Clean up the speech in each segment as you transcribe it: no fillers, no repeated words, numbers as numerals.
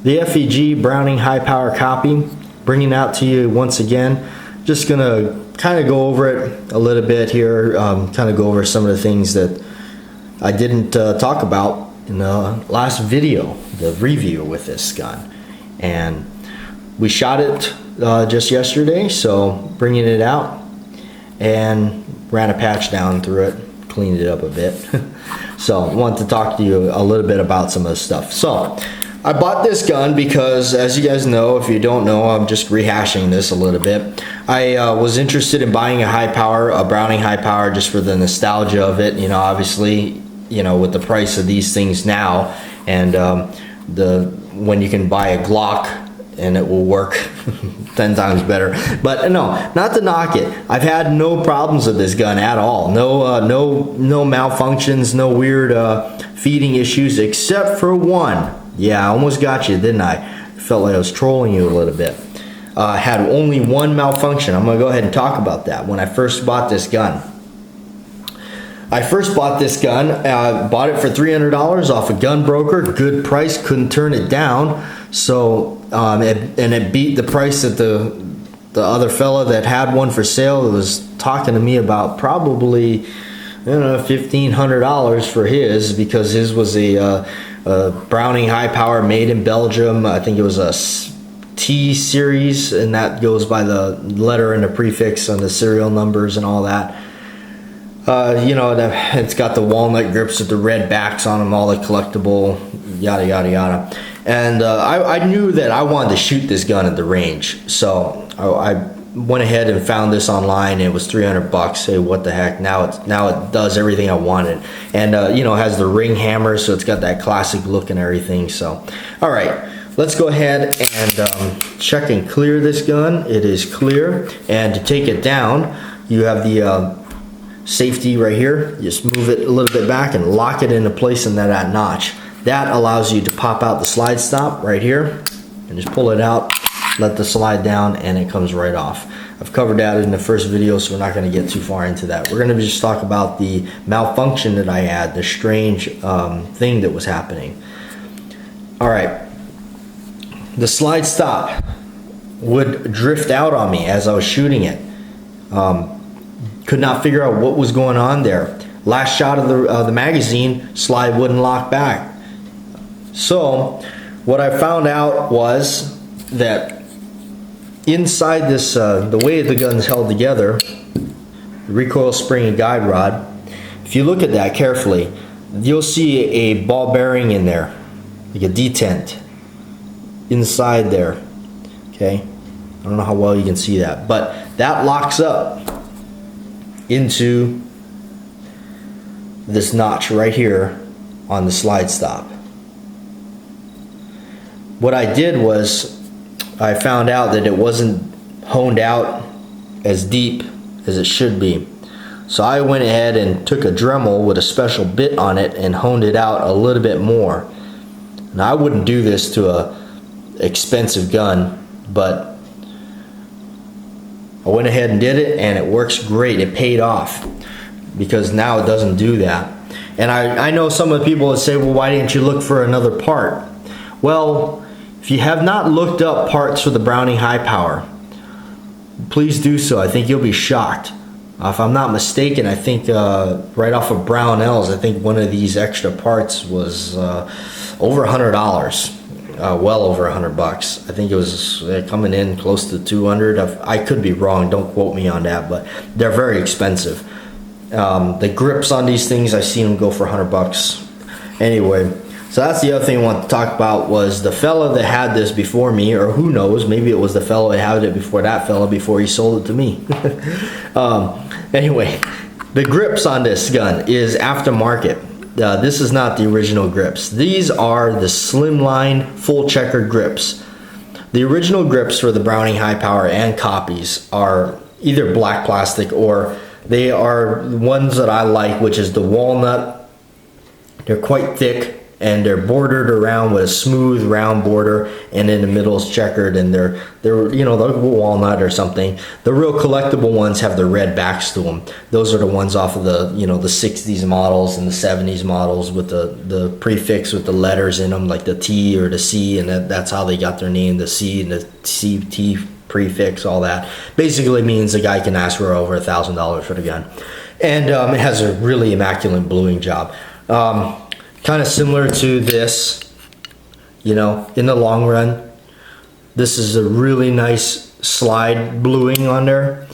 the FEG Browning high power copy, bringing it out to you once again. Just gonna kind of go over it a little bit here, kind of go over some of the things that I didn't talk about in the last video, the review with this gun. And we shot it just yesterday, so bringing it out and ran a patch down through it, cleaned it up a bit. So I want to talk to you a little bit about some of the stuff. So I bought this gun because, as you guys know, if you don't know, I'm just rehashing this a little bit. I was interested in buying a Browning high power, just for the nostalgia of it. You know, obviously, you know, with the price of these things now, and when you can buy a Glock and it will work 10 times better. But no, not to knock it. I've had no problems with this gun at all. No malfunctions, no weird feeding issues, except for one. Yeah, I almost got you, didn't I? Felt like I was trolling you a little bit. Had only one malfunction. I'm gonna go ahead and talk about that. When I first bought this gun, bought it for $300 off a gun broker. Good price, couldn't turn it down. So it beat the price that the other fella that had one for sale was talking to me about, probably, I don't know, $1,500 for his, because his was a Browning high power made in Belgium. I think it was a T series, and that goes by the letter and the prefix and the serial numbers and all that. You know, it's got the walnut grips with the red backs on them, all the collectible, yada yada yada. And I knew that I wanted to shoot this gun at the range, so I went ahead and found this online. It was $300. Hey, what the heck? Now it does everything I wanted, and you know, it has the ring hammer, so it's got that classic look and everything. So, all right, let's go ahead and check and clear this gun. It is clear, and to take it down, you have the safety right here. You just move it a little bit back and lock it into place in that notch. That allows you to pop out the slide stop right here and just pull it out, let the slide down, and it comes right off. I've covered that in the first video, so we're not going to get too far into that. We're going to just talk about the malfunction that I had, the strange thing that was happening. All right, the slide stop would drift out on me as I was shooting it. Could not figure out what was going on there. Last shot of the magazine, slide wouldn't lock back. So what I found out was that inside this, the way the gun's held together, the recoil spring and guide rod, if you look at that carefully, you'll see a ball bearing in there, like a detent inside there. Okay, I don't know how well you can see that, but that locks up into this notch right here on the slide stop. What I did was I found out that it wasn't honed out as deep as it should be. So I went ahead and took a Dremel with a special bit on it and honed it out a little bit more. Now, I wouldn't do this to a expensive gun, but I went ahead and did it, and it works great. It paid off, because now it doesn't do that. And I know some of the people that say, well, why didn't you look for another part? Well, if you have not looked up parts for the Browning high power, please do so. I think you'll be shocked. If I'm not mistaken, I think right off of Brownells, I think one of these extra parts was over $100. Well over $100. I think it was coming in close to 200. I could be wrong, don't quote me on that, but they're very expensive. The grips on these things, I've seen them go for $100. Anyway, so that's the other thing I want to talk about, was the fella that had this before me, or who knows, maybe it was the fellow that had it before that fella before he sold it to me. Anyway, the grips on this gun is aftermarket. This is not the original grips. These are the slimline full checkered grips. The original grips for the Browning high power and copies are either black plastic, or they are ones that I like, which is the walnut. They're quite thick, and they're bordered around with a smooth round border, and in the middle is checkered, and they're you know, the walnut or something. The real collectible ones have the red backs to them. Those are the ones off of the, you know, the 60s models and the 70s models with the prefix with the letters in them, like the T or the C, and that's how they got their name, the C and the CT prefix, all that. Basically means the guy can ask for over $1,000 for the gun. And it has a really immaculate bluing job. Kind of similar to this, you know, in the long run. This is a really nice slide bluing on there.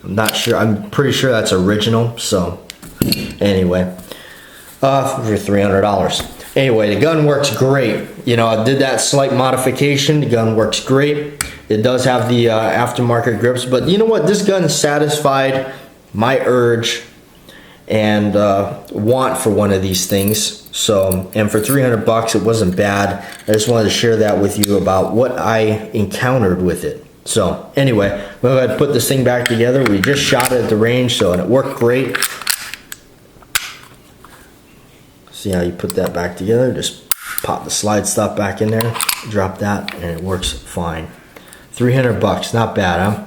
I'm not sure, I'm pretty sure that's original. So anyway, for $300. Anyway, the gun works great. You know, I did that slight modification. The gun works great. It does have the aftermarket grips, but you know what? This gun satisfied my urge and want for one of these things. So, and for 300 bucks, it wasn't bad. I just wanted to share that with you about what I encountered with it. So anyway, we'll go ahead and put this thing back together. We just shot it at the range, so, and it worked great. See how you put that back together? Just pop the slide stuff back in there, drop that, and it works fine. 300 bucks, not bad, huh?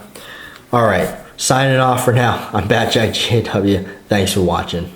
All right, signing off for now. I'm BATJAC J.W. Thanks for watching.